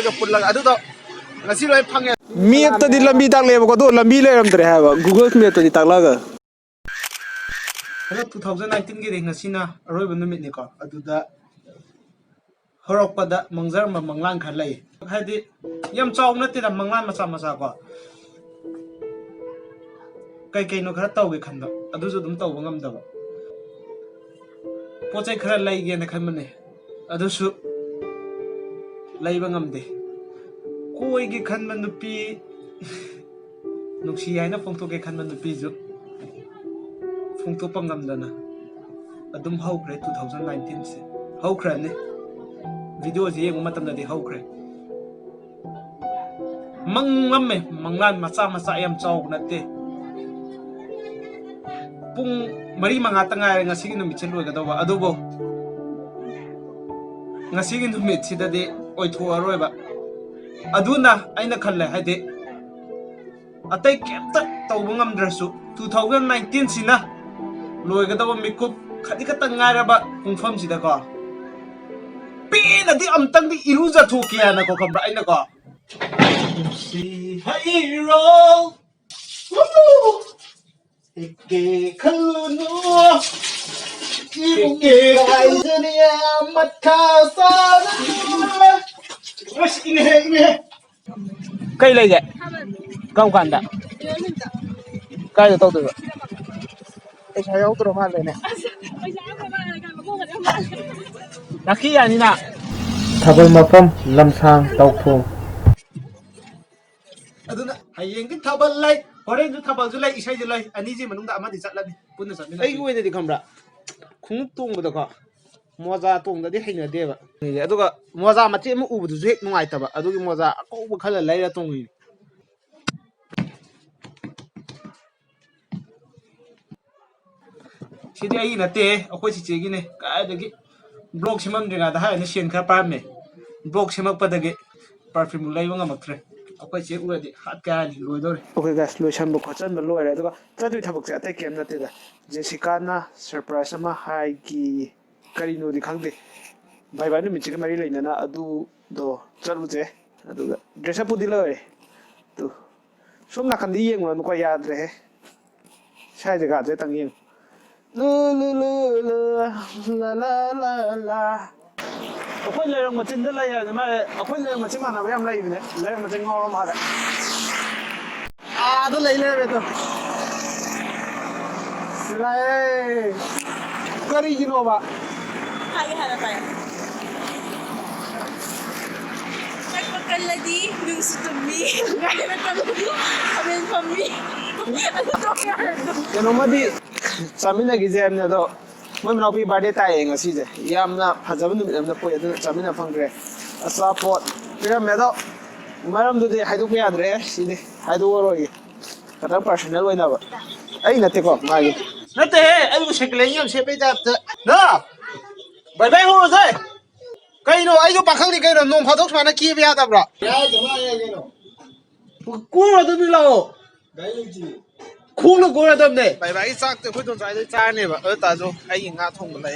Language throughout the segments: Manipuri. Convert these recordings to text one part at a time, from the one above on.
ga pullaga adu to ngasi loi phange map ta di lambi tak leba ko do lambi leram dre ha ba Google map ta di tak laga 2019 gi ring ngasi na aroi ban numit ni ko adu da horok pada mangjar ma manglan khan lai hadi yam chaw na ti da manglan macha macha ko kai kai no khara taw ge khan do adu ju dum taw ngam da ba pochai khara lai ge na khan mane adu su lai ba ngam de koi gi khan man nupi nuksi hai na phongto ge khan man nupi ju phongto pa ngam da na adum hau khre 2019 se hau khra ne video ji yeng matam da di hau khre manglam me manglan macha macha yam chaw na te pung mari manga tanga ngasi gi numit chen loi ga dawa adubo ngasi gi numit sida de oi tho aroi ba aduna aina khalle haide atai kemta tawba ngamdrasu 2019 sina loi ga dawa mikup khadi ka tanga ba pungfam sida ko pi na di amtang di iruja thu kiya na ko khabra aina ko si hairo Ike kalunu Ike kaizania matkasa Mas ini kai lai ge kam kan da kai da taw tu ai sai au tro ma le ne Naki ya ni na Thabal mafam lamsang tawthong aduna hayeng ki thabal lai horen ju thabal ju lai isai ju lai ani ji manung da amadi chatlani punna chatmina ai oi di khambra khung tong ba da ko moza tong da di haina de ba aduga moza mati mu ubu du hek nungai ta ba adugi moza ko khala laira tong ni sidi ai na te akoi si chegi ne ka dagi blog simam dringa da ha ni sien kha pa me blog simak pa dagi perfume lai wanga maktre akoi che uradi hat ka ni loi dore okay guys lo sham bo khachan ba loire aduga chadui thabak se atai kem na te da Jessica na surprise ama hai ki kari no di khangde bye bye mi chika mari leina na adu do chalu je aduga dress up di loire tu som na kan di yeng ma ko yaad re sai jaga je tang yeng lu lu lu la la la la akhoi leirang machin da lai ya ma akhoi leirang machin ma na ba yam lai ne leirang machin ngor ma da da lai le be to lai kari gino ba Hai hana tayo. Nagpagkaladi nung sutumi. Gaya na kami. Amin kami. Ano to kaya? Kano madi samina gizem na do moi mana pi birthday ta ye ngasi je yamna phajab nu amna poi adu samina phangre asa pot pira me do maram du de haidu ya dre sidi haidu roi kata personal wai na ba ai na te ko mai nate ai bu sekle yam se pe da na bye bye ho sai kai no ai jo pakhang ni kai no nom phatok sana ki bya da bra ya jama ya kai no ku ro du mi lao dai ji khung lo ko ra dam ne bye bye sak te khoi don sai de cha ne ba ta jo ai nga thong ba lai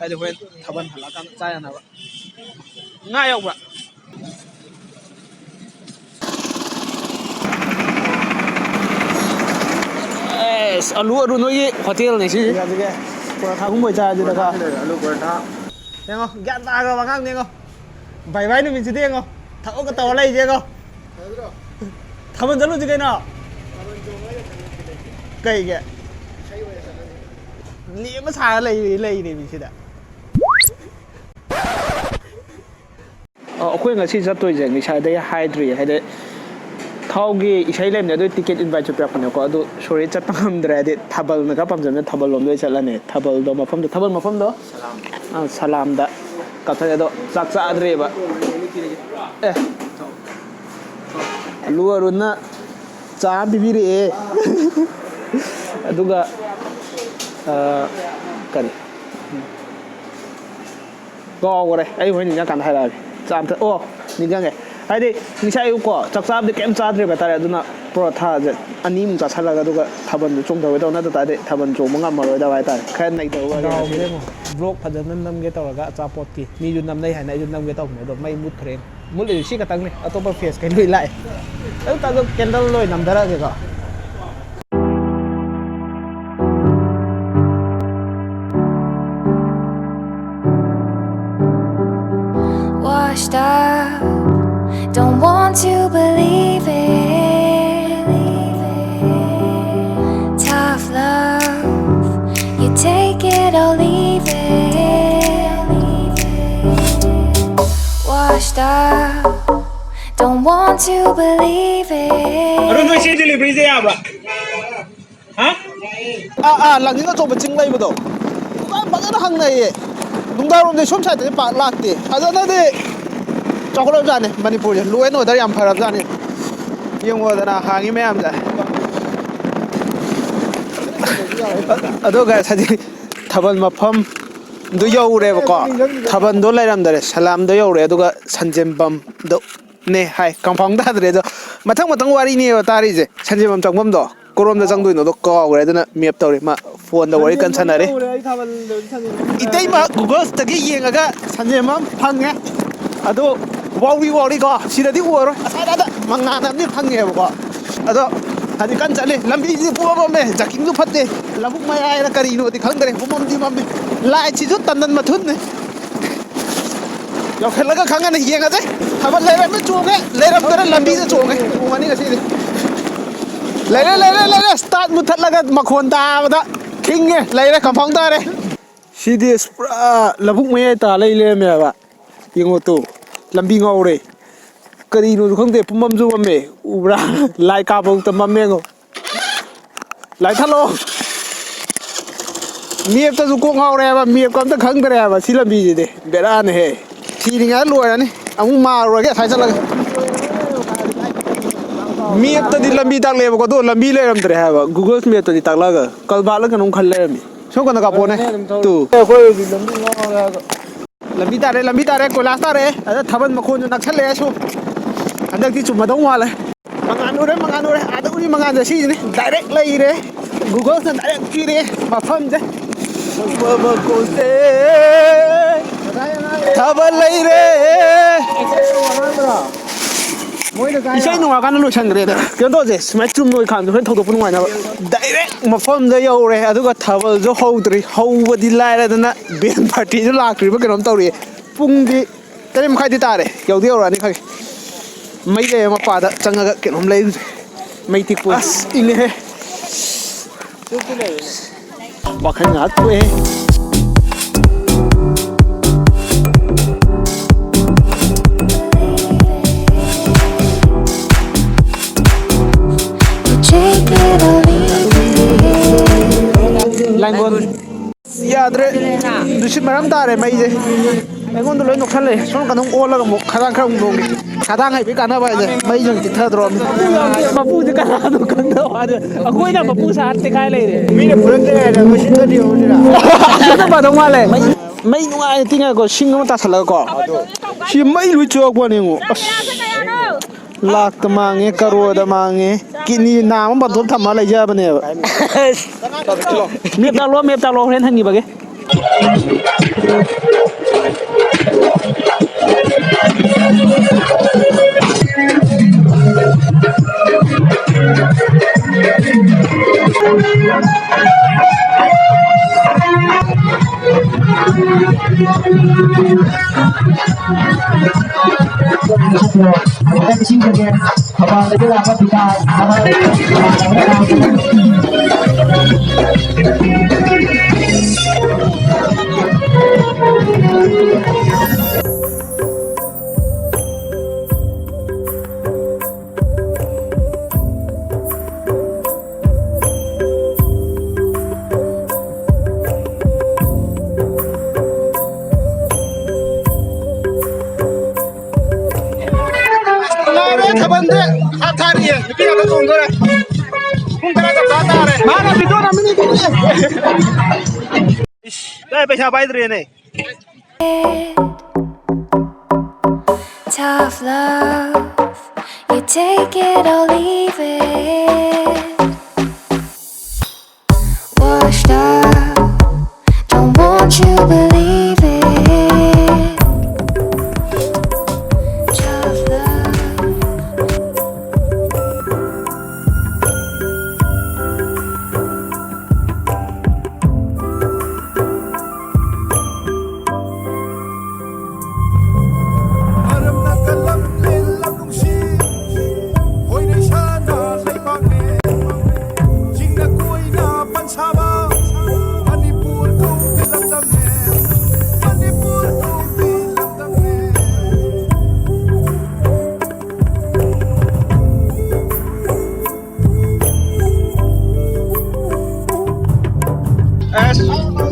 ai de hoen thaban hala kan cha ya na ba nga yaw ba alu aru noi hotel này chứ quả thằng cũng mới cha chứ đó alu ko tha nghe không gan ta cơ bằng nghe không bảy váy nữa mình chỉ tiếng không thằng cái tàu này chứ không thằng mình dẫn luôn chứ cái nào cây kìa liệu mà xài lấy này mình chỉ đã khuyên là xin rất tôi dạy mình xài đây hydrate hay đấy thaugi isai lem ne do ticket invite chu pra ko adu sorry chat pangam dra de thabal na ka pam jam ne thabal lom do chala ne thabal do mafam do salam da ka tha do chak cha adre ba eh lu aruna cha bibi re aduga kari go gore ai hoi ni kan hai la cham tha o ni gang ꯍꯥꯏꯗꯤ ꯉꯁꯥꯏ ꯑꯌꯨꯛꯀꯣ ꯆꯥꯛ ꯆꯥꯕꯗꯤ ꯀꯩꯝ ꯆꯥꯗ꯭ꯔꯦꯕ ꯍꯥꯏꯇꯥꯔꯦ ꯑꯗꯨꯅ ꯄꯔꯣꯊꯥꯁꯦ ꯑꯅꯤꯃꯨꯛ ꯆꯥꯁꯤꯜꯂꯒ ꯑꯗꯨꯒ ꯊꯥꯕꯜꯗꯣ ꯆꯣꯡꯊꯒꯗꯧ ꯅꯠꯇ ꯇꯥꯔꯗꯤ ꯊꯥꯕꯜ ꯆꯣꯡꯕ ꯉꯝꯃꯔꯣꯏꯗꯕ ꯍꯥꯏꯇꯥꯔꯦ ꯈꯔ ꯅꯩꯊꯧꯕ ꯕ꯭ꯂꯣꯛ ꯐꯖꯅ ꯅꯝꯒꯦ ꯇꯧꯔꯒ ꯑꯆꯥꯄꯣꯠꯀꯤ ꯃꯤꯁꯨ ꯅꯝꯅꯩ ꯍꯥꯏꯅ ꯑꯩꯁꯨ ꯅꯝꯒꯦ ꯇꯧꯕꯅꯦ ꯑꯗꯣ ꯃꯩ ꯃꯨꯠꯈ꯭ꯔꯦ ꯃꯨꯠꯂꯤꯁꯤ ꯁꯤ ꯈꯛꯇꯪꯅꯤ ꯑꯇꯣꯞꯄ ꯐꯦꯁ ꯀꯩ ꯂꯣꯏ ꯂꯥꯛꯑꯦ ꯑꯗꯨ ꯇꯥꯗꯣ ꯀꯦꯟꯗꯜ ꯂꯣꯏ ꯅꯝꯊꯔꯛꯑꯒꯦꯀꯣ Washed up, don't want to believe it. Tough love, you take it or leave it. Washed up, don't want to believe it. ꯑꯗꯨ ꯅꯣꯏ ꯁꯤ ꯗꯦꯂꯤꯚꯔꯤꯁꯦ ꯌꯥꯕ꯭ꯔꯥ ꯂꯪꯖꯤꯡ ꯑꯆꯧꯕ ꯆꯤꯡ ꯂꯩꯕꯗꯣ ꯐꯖꯅ ꯍꯪꯅꯩꯌꯦ ꯅꯨꯡꯗꯥꯡꯔꯣꯝꯗꯤ ꯁꯣꯝ ꯁꯥꯏꯗꯇꯗꯤ ꯄꯥꯛ ꯂꯥꯛꯇꯦ ꯐꯖꯅꯗꯤ ꯆꯥꯎꯈꯠꯂꯕꯖꯥꯠꯅꯤ ꯃꯅꯤꯄꯨꯔꯁꯦ ꯂꯣ ꯑꯦꯟ ꯑꯣꯔꯗꯔ ꯌꯥꯝ ꯐꯔꯕꯖꯥꯠꯅꯤ ꯌꯦꯡꯉꯣꯗꯅ ꯍꯥꯡꯉꯤ ꯃꯌꯥꯝꯁꯦ ꯑꯗꯨꯒ ꯍꯥꯏꯗꯤ ꯊꯥꯕꯜ ꯃꯐꯝꯗꯨ ꯌꯧꯔꯦꯕꯀꯣ ꯊꯥꯕꯜꯗꯣ ꯂꯩꯔꯝꯗꯔꯦ ꯁꯂꯥꯝꯗꯣ ꯌꯧꯔꯦ ꯑꯗꯨꯒ ꯁꯟꯖꯦꯝꯕꯝꯗꯣꯅꯦ ꯍꯥꯏ ꯀꯟꯐꯥꯔꯝ ꯇꯥꯗ꯭ꯔꯦ ꯑꯗꯣ ꯃꯊꯪ ꯋꯥꯔꯤꯅꯦꯕ ꯇꯥꯔꯤꯁꯦ ꯁꯟꯖꯦꯝꯕꯝ ꯆꯪꯐꯝꯗꯣ ꯀꯣꯔꯣꯝꯗ ꯆꯪꯗꯣꯏꯅꯣꯗꯣ ꯀꯥꯎꯈ꯭ꯔꯦ ꯑꯗꯨꯅ ꯃꯦꯞ ꯇꯧꯔꯤ ꯃꯥ ꯐꯣꯟꯗ ꯋꯥꯔꯤ ꯀꯟꯅ ꯁꯥꯟꯅꯔꯤ ꯏꯇꯩꯃ ꯒꯨꯒꯜꯁꯇꯒꯤ ꯌꯦꯡꯉꯒ ꯁꯟꯖꯦꯝꯕꯝ ꯐꯪꯉꯦ ꯑꯗꯣ ꯋꯥꯎꯔꯤꯀꯣ ꯁꯤꯗꯗꯤ ꯑꯣꯏꯔꯣꯏ ꯑꯁꯥꯏꯗ ꯃꯉꯥꯟ ꯑꯃꯗꯤ ꯐꯪꯉꯦꯕꯀꯣ ꯑꯗꯣ ꯍꯥꯏꯗꯤ ꯀꯟꯅ ꯆꯠꯂꯤ ꯂꯝꯕꯤꯁꯤꯗꯤ ꯄꯨꯝꯃꯝꯃꯦ ꯖꯥꯀꯤꯡꯁꯨ ꯐꯠꯇꯦ ꯂꯧꯕꯨꯛ ꯃꯌꯥꯏꯅ ꯀꯔꯤꯅꯣꯗꯤ ꯈꯪꯗ꯭ꯔꯦ ꯄꯨꯝꯃꯝꯗꯤ ꯃꯝꯃꯤ ꯂꯥꯏꯠꯁꯤꯁꯨ ꯇꯟꯗꯟ ꯃꯊꯨꯟꯅꯤ ꯌꯧꯁꯜꯂꯒ ꯈꯪꯉꯅꯤ ꯌꯦꯡꯉꯁꯦ ꯊꯥꯕꯜ ꯂꯩꯔꯝꯃꯦ ꯆꯣꯡꯉꯦ ꯂꯩꯔꯝꯗꯔꯦ ꯂꯝꯕꯤꯗ ꯆꯣꯡꯉꯅꯤ ꯉꯁꯤꯗꯤ ꯂꯩꯔꯦ ꯁ꯭ꯇꯥꯔꯠ ꯃꯨꯊꯠꯂꯒ ꯃꯈꯣꯟ ꯇꯥꯕꯗ ꯈꯤꯡꯉꯦ ꯂꯩꯔꯦ ꯀꯟꯐꯥꯔꯝ ꯇꯥꯔꯦ ꯁꯤꯗꯤ ꯄꯨꯔꯥ ꯂꯧꯕꯨꯛ ꯃꯌꯥꯏ ꯇꯥ ꯂꯩꯔꯝꯃꯦꯕ ꯌꯦꯡꯉꯣ ꯇꯨ ꯂꯝꯕꯤ ꯉꯧꯔꯦ ꯀꯔꯤꯅꯣꯁꯨ ꯈꯪꯗꯦ ꯄꯨꯝꯃꯝꯁꯨ ꯃꯝꯃꯦ ꯎꯕ꯭ꯔꯥ ꯂꯥꯏꯠ ꯀꯥꯞꯄꯐꯥꯎꯗ ꯃꯝꯃꯦꯉꯣ ꯂꯥꯏꯠ ꯊꯥꯜꯂꯣ ꯃꯦꯞꯇꯁꯨ ꯀꯣꯛ ꯉꯥꯎꯔꯦꯕ ꯃꯦꯞꯀ ꯑꯝꯇ ꯈꯪꯗ꯭ꯔꯦꯕ ꯁꯤ ꯂꯝꯕꯤꯁꯤꯗꯤ ꯕꯦꯔꯥꯅꯤꯍꯦ ꯊꯤꯔꯤꯉꯩꯗ ꯂꯣꯏꯔꯅꯤ ꯑꯃꯨꯛ ꯃꯥꯔꯨꯔꯒꯦ ꯑꯁꯥꯏ ꯆꯠꯂꯒ ꯃꯦꯞꯇꯗꯤ ꯂꯝꯕꯤ ꯇꯥꯛꯂꯛꯑꯦꯕꯀꯣ ꯑꯗꯣ ꯂꯝꯕꯤ ꯂꯩꯔꯝꯗ꯭ꯔꯦ ꯍꯥꯏꯕ ꯒꯨꯒꯜ ꯃꯦꯞꯇꯗꯤ ꯇꯥꯛꯂꯛꯑꯒ ꯀꯜꯕꯥꯠꯂ ꯀꯩꯅꯣꯝ ꯈꯜ ꯂꯩꯔꯝꯃꯤ ꯁꯣꯝ ꯀꯟꯗ ꯀꯥꯞꯄꯣꯅꯦ ꯇꯨ ꯂꯝꯕꯤ ꯇꯥꯔꯦ ꯀꯣꯏꯂꯥꯁ ꯇꯥꯔꯦ ꯑꯗ ꯊꯥꯕꯜ ꯃꯈꯣꯟꯁꯨ ꯅꯛꯁꯜꯂꯛꯑꯦ ꯁꯨꯝ ꯍꯟꯗꯛꯇꯤ ꯆꯨꯝꯃꯗꯧ ꯃꯥꯜꯂꯦ ꯃꯉꯥꯟ ꯎꯔꯦ ꯑꯥꯗ ꯎꯔꯤ ꯃꯉꯥꯟꯁꯦ ꯁꯤꯁꯤꯅꯤ ꯗꯥꯏꯔꯦꯛ ꯂꯩꯔꯦ ꯒꯨꯒꯜꯁꯅ ꯗꯥꯏꯔꯦꯛ ꯄꯤꯔꯛꯑꯦ ꯃꯐꯝꯁꯦ ꯊꯥꯕꯜ ꯂꯩꯔꯦ ꯏꯁꯩ ꯅꯨꯡꯉꯥꯏꯀꯥꯟꯗ ꯂꯣꯏꯁꯟꯈ꯭ꯔꯦꯗ ꯀꯩꯅꯣ ꯇꯧꯁꯦ ꯁꯨꯃꯥꯏꯅ ꯆꯨꯝꯅ ꯑꯣꯏꯀꯥꯟꯗ ꯍꯣꯔꯦꯟ ꯊꯧꯗꯣꯛꯄ ꯅꯨꯡꯉꯥꯏꯅꯕ ꯗꯥꯏꯔꯦꯛ ꯃꯐꯝꯗ ꯌꯧꯔꯦ ꯑꯗꯨꯒ ꯊꯥꯕꯜꯁꯨ ꯍꯧꯗ꯭ꯔꯤ ꯍꯧꯕꯗꯤ ꯂꯥꯏꯔꯗꯅ ꯕꯦꯟ ꯄꯥꯔꯇꯤꯁꯨ ꯂꯥꯛꯇ꯭ꯔꯤꯕ ꯀꯩꯅꯣꯝ ꯇꯧꯔꯤꯌꯦ ꯄꯨꯡꯗꯤ 8:30 ꯇꯥꯔꯦ ꯌꯧꯔꯛꯑꯅꯤ ꯈꯪꯉꯦ ꯃꯩ ꯂꯩ ꯃꯄꯥꯗ ꯆꯪꯉꯒ ꯀꯩꯅꯣꯝ ꯂꯩꯔꯨꯁꯦ ꯃꯩ ꯇꯤꯛꯄꯣ ꯑꯁ ꯏꯪꯉꯦꯍꯦ ꯋꯥꯈꯜ ꯉꯥꯏꯍꯥꯛ ꯊꯣꯛꯑꯦ ꯂꯥꯡꯒꯣꯜ ꯌꯥꯗ꯭ꯔꯦ ꯅꯨꯡꯁꯤꯠ ꯃꯔꯝ ꯇꯥꯔꯦ ꯃꯩꯁꯦ ꯑꯩꯉꯣꯟꯗ ꯂꯣꯏ ꯅꯣꯛꯁꯜꯂꯦ ꯁꯣꯝ ꯀꯩꯅꯣꯝ ꯑꯣꯜꯂꯒ ꯑꯃꯨꯛ ꯈꯔ ꯑꯃꯨꯛ ꯅꯣꯡꯒꯤ ꯈꯗꯥꯡ ꯍꯩꯕꯒꯤ ꯀꯥꯟꯅꯕ ꯍꯥꯏꯁꯦ ꯃꯩꯁꯨ ꯑꯃꯨꯛ ꯇꯤꯛꯊꯗ꯭ꯔꯣꯕꯅꯤ ꯃꯄꯨꯁꯦ ꯀꯅꯥꯅꯣ ꯈꯪꯗꯕ ꯋꯥꯅꯤ ꯑꯩꯈꯣꯏꯅ ꯃꯄꯨ ꯁꯥꯔ ꯇꯦꯛꯈꯥꯏ ꯂꯩꯔꯦ ꯃꯤꯅ ꯄꯨꯔꯛꯇ꯭ꯔꯦ ꯍꯥꯏꯅ ꯃꯁꯤꯡꯒꯗꯤ ꯌꯧꯁꯤꯔꯥ ꯑꯗꯨ ꯐꯗꯧ ꯃꯥꯜꯂꯦ ꯃꯩ ꯅꯨꯡꯉꯥꯏꯅ ꯇꯤꯡꯉꯒꯀꯣ ꯁꯤꯡ ꯑꯃ ꯇꯥꯁꯜꯂꯒꯀꯣ ꯁꯤ ꯃꯩ ꯂꯣꯏ ꯆꯣꯛꯄꯅꯦ ꯑꯃꯨꯛ ꯑꯁ ꯂꯥꯛꯇ ꯃꯥꯡꯉꯦ ꯀꯔꯣꯔꯗ ꯃꯥꯡꯉꯦ ꯀꯤꯠꯅꯤ ꯅꯥꯝ ꯑꯃ ꯕꯟꯊꯣꯛ ꯊꯝꯃꯒ ꯂꯩꯖꯕꯅꯦꯕ ꯃꯦꯞ ꯇꯥꯛꯂꯣ ꯍꯣꯔꯦꯟ ꯍꯟꯈꯤꯕꯒꯦ ꯊꯥꯕꯜꯗꯤ ꯍꯥꯞ ꯊꯥꯔꯤꯌꯦ ꯅꯨꯄꯤ ꯉꯥꯛꯇ ꯆꯣꯡꯗꯣꯔꯦ ꯄꯨꯡ 10 ꯆꯞ ꯇꯥꯔꯦ ꯃꯥꯅ ꯕꯤꯗꯤꯑꯣ ꯅꯝꯃꯤꯅꯤ ꯏꯁ ꯄꯩꯁꯥ ꯄꯥꯏꯗ꯭ꯔꯦꯅꯦ tough love. You take it or leave it. Washed up, don't want you believe it. Tough love.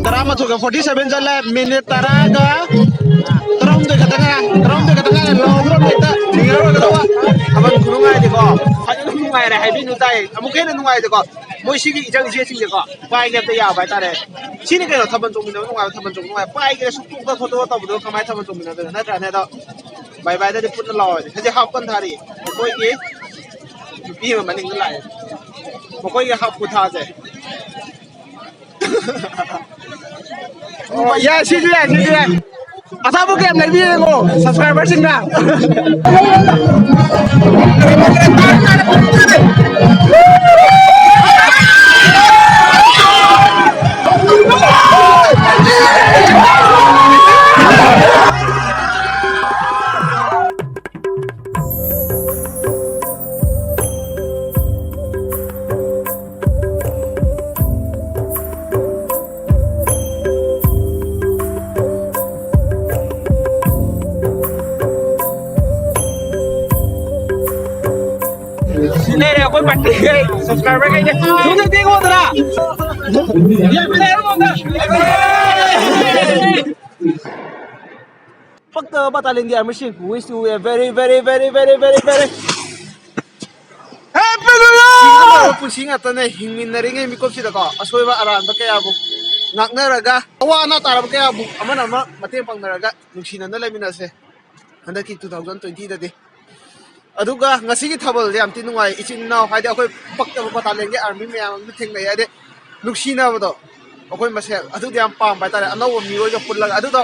Drama tuh 47 jalan minit taraga terus tuh katanya lo belum kita dengar lo ketawa kapan kurungai deh kok hanya kurungai deh habis nutai mungkin nungai deh kok mau sih ijang sih deh kok baik ya ya baik tare sini kan taban cuma nungai baik ya suku ke foto tahu kamai taban cuma nungai nah baik baik tadi pun lo aja hapan hari pokoknya ini mana nih lah pokoknya hap putah aja oh ya sih dia asal bukan lagi ngo subscriber sih nggak Này aku mati subscriber kayaknya sudah tengok dah ya benar fakta batalin di machine wish you a very happy new year pusing atane hingmin naringe mikop sida ka asoiba aran ba kaya bu ngaknaraga awana tarab kaya bu amana mateng pangnaraga nungsinana leminase handaki 2020 dadi aduga ngasigi thabal yam tinungai ichin naw haide akoi pakta batalenge army meyam thengmai ade nuksina bodo akoi masel adu yam pam bai tare anaw mi oi jo pullaga adu do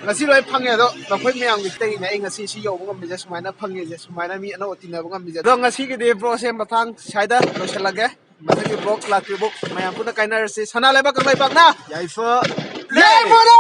ngasi loi phange do nakoi meyam gitei na ngasi si yo bungam je sumaina phange je sumaina mi anaw tinna bungam je do ngasi gi de bro se matang saida loselage matagi bro lati buk meyam puna kainar se sana leba Kangleipak na yaifa lemona